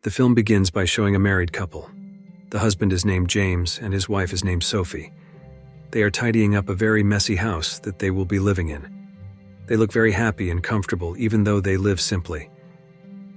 The film begins by showing a married couple. The husband is named James and his wife is named Sophie. They are tidying up a very messy house that they will be living in. They look very happy and comfortable even though they live simply.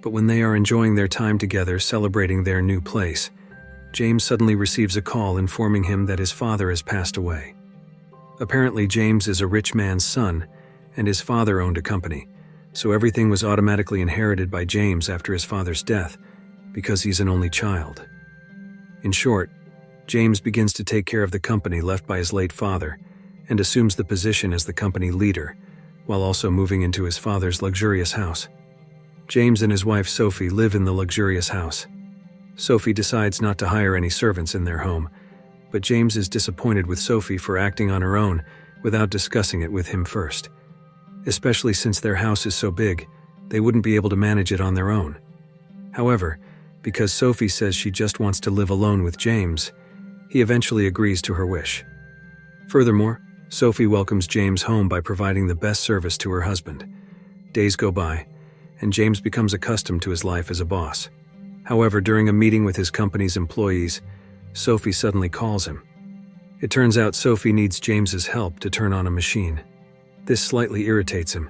But when they are enjoying their time together celebrating their new place, James suddenly receives a call informing him that his father has passed away. Apparently James is a rich man's son and his father owned a company, so everything was automatically inherited by James after his father's death because he's an only child. In short, James begins to take care of the company left by his late father and assumes the position as the company leader, while also moving into his father's luxurious house. James and his wife Sophie live in the luxurious house. Sophie decides not to hire any servants in their home, but James is disappointed with Sophie for acting on her own without discussing it with him first. Especially since their house is so big, they wouldn't be able to manage it on their own. However, because Sophie says she just wants to live alone with James, he eventually agrees to her wish. Furthermore, Sophie welcomes James home by providing the best service to her husband. Days go by, and James becomes accustomed to his life as a boss. However, during a meeting with his company's employees, Sophie suddenly calls him. It turns out Sophie needs James's help to turn on a machine. This slightly irritates him,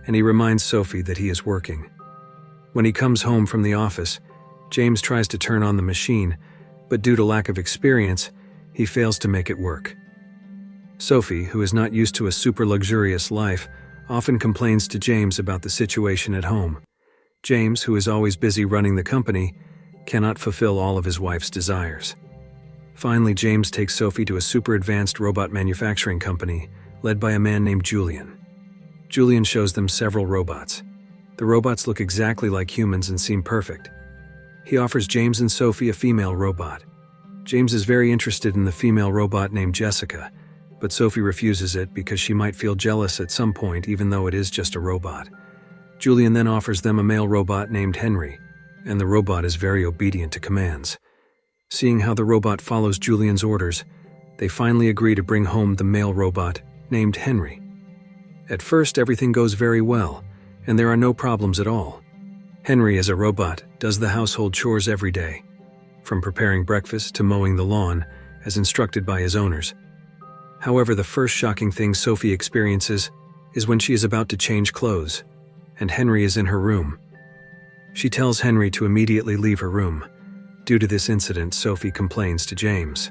and he reminds Sophie that he is working. When he comes home from the office, James tries to turn on the machine, but due to lack of experience, he fails to make it work. Sophie, who is not used to a super luxurious life, often complains to James about the situation at home. James, who is always busy running the company, cannot fulfill all of his wife's desires. Finally, James takes Sophie to a super advanced robot manufacturing company led by a man named Julian. Julian shows them several robots. The robots look exactly like humans and seem perfect. He offers James and Sophie a female robot. James is very interested in the female robot named Jessica, but Sophie refuses it because she might feel jealous at some point even though it is just a robot. Julian then offers them a male robot named Henry, and the robot is very obedient to commands. Seeing how the robot follows Julian's orders, they finally agree to bring home the male robot named Henry. At first, everything goes very well, and there are no problems at all. Henry, as a robot, does the household chores every day, from preparing breakfast to mowing the lawn, as instructed by his owners. However, the first shocking thing Sophie experiences is when she is about to change clothes, and Henry is in her room. She tells Henry to immediately leave her room. Due to this incident, Sophie complains to James.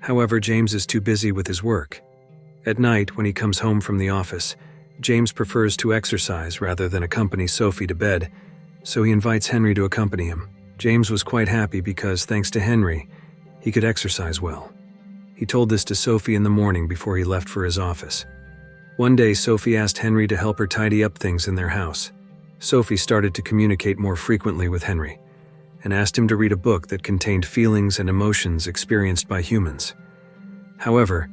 However, James is too busy with his work. At night, when he comes home from the office, James prefers to exercise rather than accompany Sophie to bed, so he invites Henry to accompany him. James was quite happy because, thanks to Henry, he could exercise well. He told this to Sophie in the morning before he left for his office. One day, Sophie asked Henry to help her tidy up things in their house. Sophie started to communicate more frequently with Henry and asked him to read a book that contained feelings and emotions experienced by humans. However,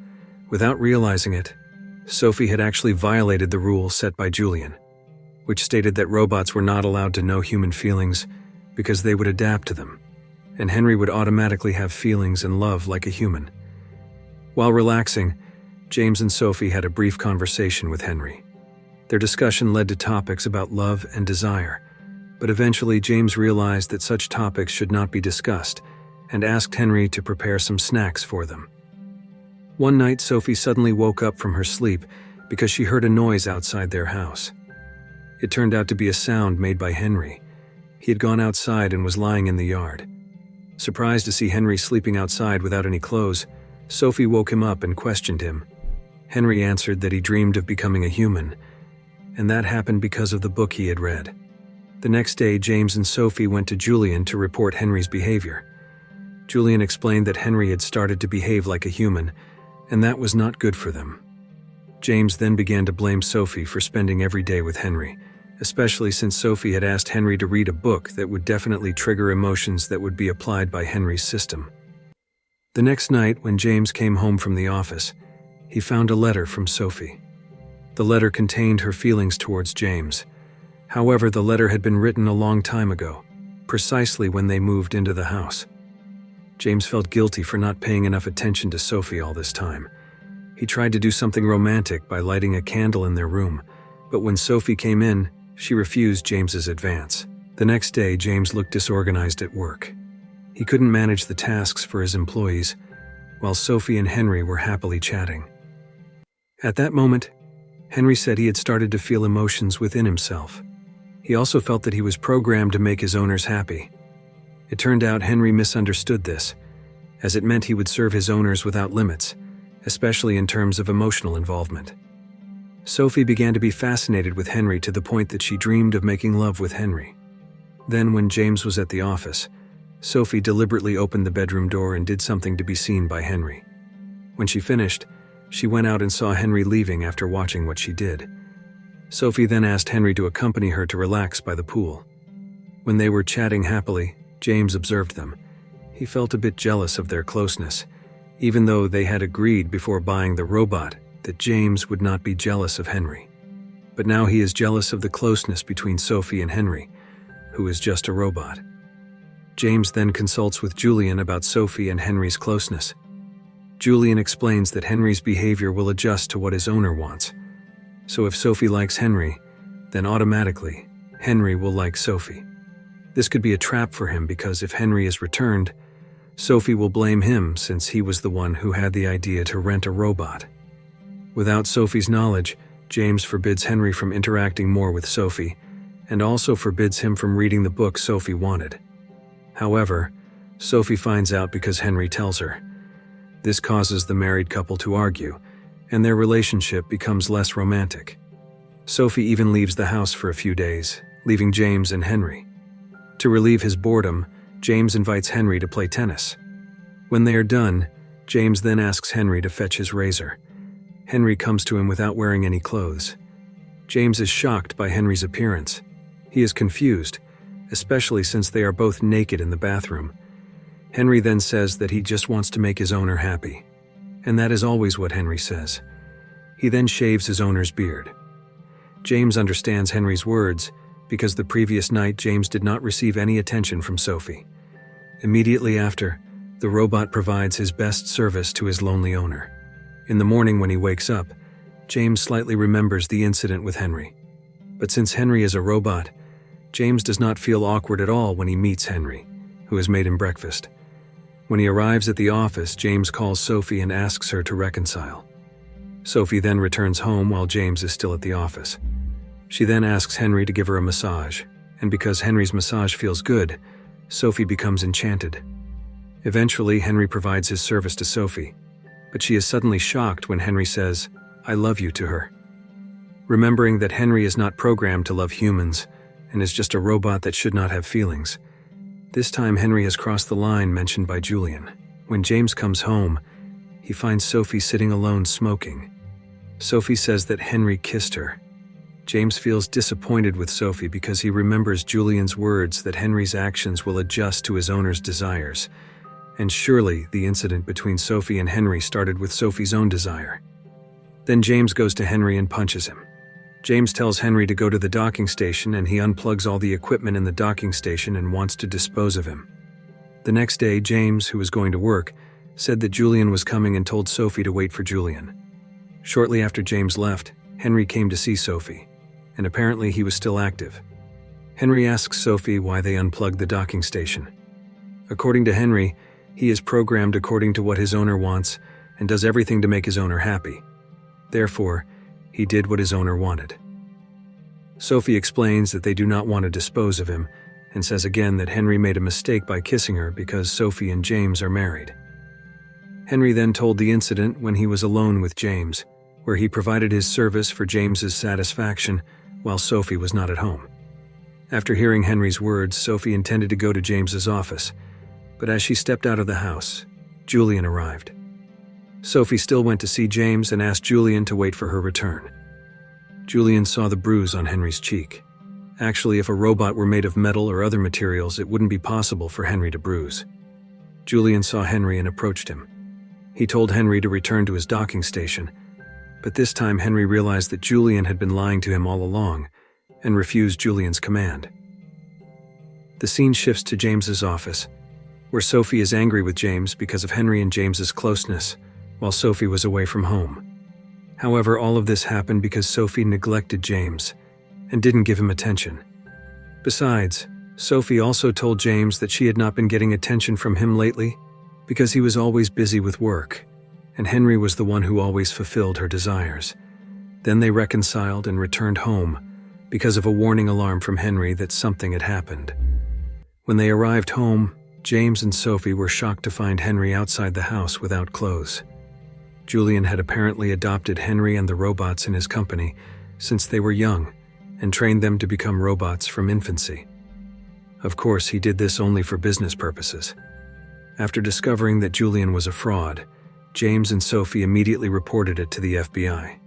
without realizing it, Sophie had actually violated the rule set by Julian, which stated that robots were not allowed to know human feelings because they would adapt to them, and Henry would automatically have feelings and love like a human. While relaxing, James and Sophie had a brief conversation with Henry. Their discussion led to topics about love and desire, but eventually James realized that such topics should not be discussed and asked Henry to prepare some snacks for them. One night, Sophie suddenly woke up from her sleep because she heard a noise outside their house. It turned out to be a sound made by Henry. He had gone outside and was lying in the yard. Surprised to see Henry sleeping outside without any clothes, Sophie woke him up and questioned him. Henry answered that he dreamed of becoming a human, and that happened because of the book he had read. The next day, James and Sophie went to Julian to report Henry's behavior. Julian explained that Henry had started to behave like a human, and that was not good for them. James then began to blame Sophie for spending every day with Henry, especially since Sophie had asked Henry to read a book that would definitely trigger emotions that would be applied by Henry's system. The next night, when James came home from the office, he found a letter from Sophie. The letter contained her feelings towards James. However, the letter had been written a long time ago, precisely when they moved into the house. James felt guilty for not paying enough attention to Sophie all this time. He tried to do something romantic by lighting a candle in their room, but when Sophie came in, she refused James's advance. The next day, James looked disorganized at work. He couldn't manage the tasks for his employees, while Sophie and Henry were happily chatting. At that moment, Henry said he had started to feel emotions within himself. He also felt that he was programmed to make his owners happy. It turned out Henry misunderstood this, as it meant he would serve his owners without limits, especially in terms of emotional involvement. Sophie began to be fascinated with Henry to the point that she dreamed of making love with Henry. Then, when James was at the office, Sophie deliberately opened the bedroom door and did something to be seen by Henry. When she finished, she went out and saw Henry leaving after watching what she did. Sophie then asked Henry to accompany her to relax by the pool. When they were chatting happily, James observed them. He felt a bit jealous of their closeness, even though they had agreed before buying the robot that James would not be jealous of Henry. But now he is jealous of the closeness between Sophie and Henry, who is just a robot. James then consults with Julian about Sophie and Henry's closeness. Julian explains that Henry's behavior will adjust to what his owner wants. So if Sophie likes Henry, then automatically, Henry will like Sophie. This could be a trap for him because if Henry is returned, Sophie will blame him since he was the one who had the idea to rent a robot. Without Sophie's knowledge, James forbids Henry from interacting more with Sophie, and also forbids him from reading the book Sophie wanted. However, Sophie finds out because Henry tells her. This causes the married couple to argue, and their relationship becomes less romantic. Sophie even leaves the house for a few days, leaving James and Henry. To relieve his boredom, James invites Henry to play tennis. When they are done, James then asks Henry to fetch his razor. Henry comes to him without wearing any clothes. James is shocked by Henry's appearance. He is confused, especially since they are both naked in the bathroom. Henry then says that he just wants to make his owner happy. And that is always what Henry says. He then shaves his owner's beard. James understands Henry's words because the previous night James did not receive any attention from Sophie. Immediately after, the robot provides his best service to his lonely owner. In the morning when he wakes up, James slightly remembers the incident with Henry. But since Henry is a robot, James does not feel awkward at all when he meets Henry, who has made him breakfast. When he arrives at the office, James calls Sophie and asks her to reconcile. Sophie then returns home while James is still at the office. She then asks Henry to give her a massage, and because Henry's massage feels good, Sophie becomes enchanted. Eventually, Henry provides his service to Sophie, but she is suddenly shocked when Henry says, "I love you" to her. Remembering that Henry is not programmed to love humans and is just a robot that should not have feelings, this time Henry has crossed the line mentioned by Julian. When James comes home, he finds Sophie sitting alone smoking. Sophie says that Henry kissed her. James feels disappointed with Sophie because he remembers Julian's words that Henry's actions will adjust to his owner's desires. And surely the incident between Sophie and Henry started with Sophie's own desire. Then James goes to Henry and punches him. James tells Henry to go to the docking station and he unplugs all the equipment in the docking station and wants to dispose of him. The next day, James, who was going to work, said that Julian was coming and told Sophie to wait for Julian. Shortly after James left, Henry came to see Sophie, and apparently he was still active. Henry asks Sophie why they unplugged the docking station. According to Henry, he is programmed according to what his owner wants and does everything to make his owner happy. Therefore, he did what his owner wanted. Sophie explains that they do not want to dispose of him and says again that Henry made a mistake by kissing her because Sophie and James are married. Henry then told the incident when he was alone with James, where he provided his service for James's satisfaction while Sophie was not at home. After hearing Henry's words, Sophie intended to go to James's office, but as she stepped out of the house, Julian arrived. Sophie still went to see James and asked Julian to wait for her return. Julian saw the bruise on Henry's cheek. Actually, if a robot were made of metal or other materials, it wouldn't be possible for Henry to bruise. Julian saw Henry and approached him. He told Henry to return to his docking station, but this time Henry realized that Julian had been lying to him all along and refused Julian's command. The scene shifts to James's office, where Sophie is angry with James because of Henry and James's closeness, while Sophie was away from home. However, all of this happened because Sophie neglected James and didn't give him attention. Besides, Sophie also told James that she had not been getting attention from him lately because he was always busy with work, and Henry was the one who always fulfilled her desires. Then they reconciled and returned home because of a warning alarm from Henry that something had happened. When they arrived home, James and Sophie were shocked to find Henry outside the house without clothes. Julian had apparently adopted Henry and the robots in his company since they were young and trained them to become robots from infancy. Of course, he did this only for business purposes. After discovering that Julian was a fraud, James and Sophie immediately reported it to the FBI.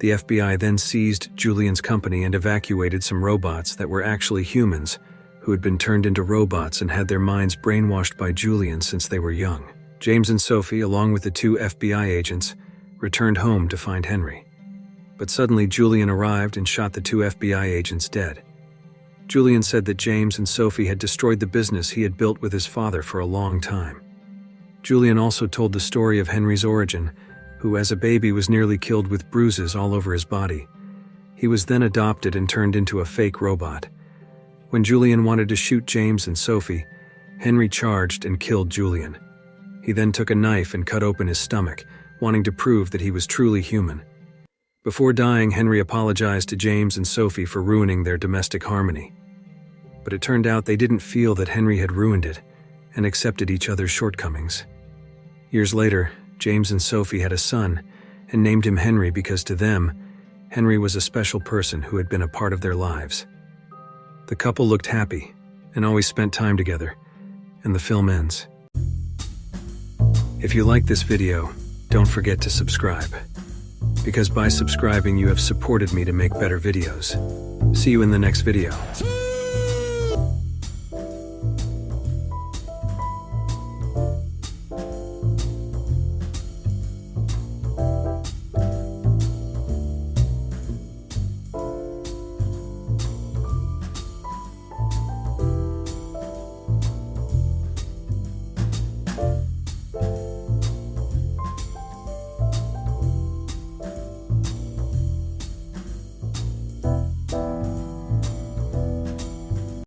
The FBI then seized Julian's company and evacuated some robots that were actually humans who had been turned into robots and had their minds brainwashed by Julian since they were young. James and Sophie, along with the 2 FBI agents, returned home to find Henry. But suddenly Julian arrived and shot the 2 FBI agents dead. Julian said that James and Sophie had destroyed the business he had built with his father for a long time. Julian also told the story of Henry's origin, who as a baby was nearly killed with bruises all over his body. He was then adopted and turned into a fake robot. When Julian wanted to shoot James and Sophie, Henry charged and killed Julian. He then took a knife and cut open his stomach, wanting to prove that he was truly human. Before dying, Henry apologized to James and Sophie for ruining their domestic harmony. But it turned out they didn't feel that Henry had ruined it and accepted each other's shortcomings. Years later, James and Sophie had a son and named him Henry because to them, Henry was a special person who had been a part of their lives. The couple looked happy and always spent time together, and the film ends. If you like this video, don't forget to subscribe, because by subscribing you have supported me to make better videos. See you in the next video.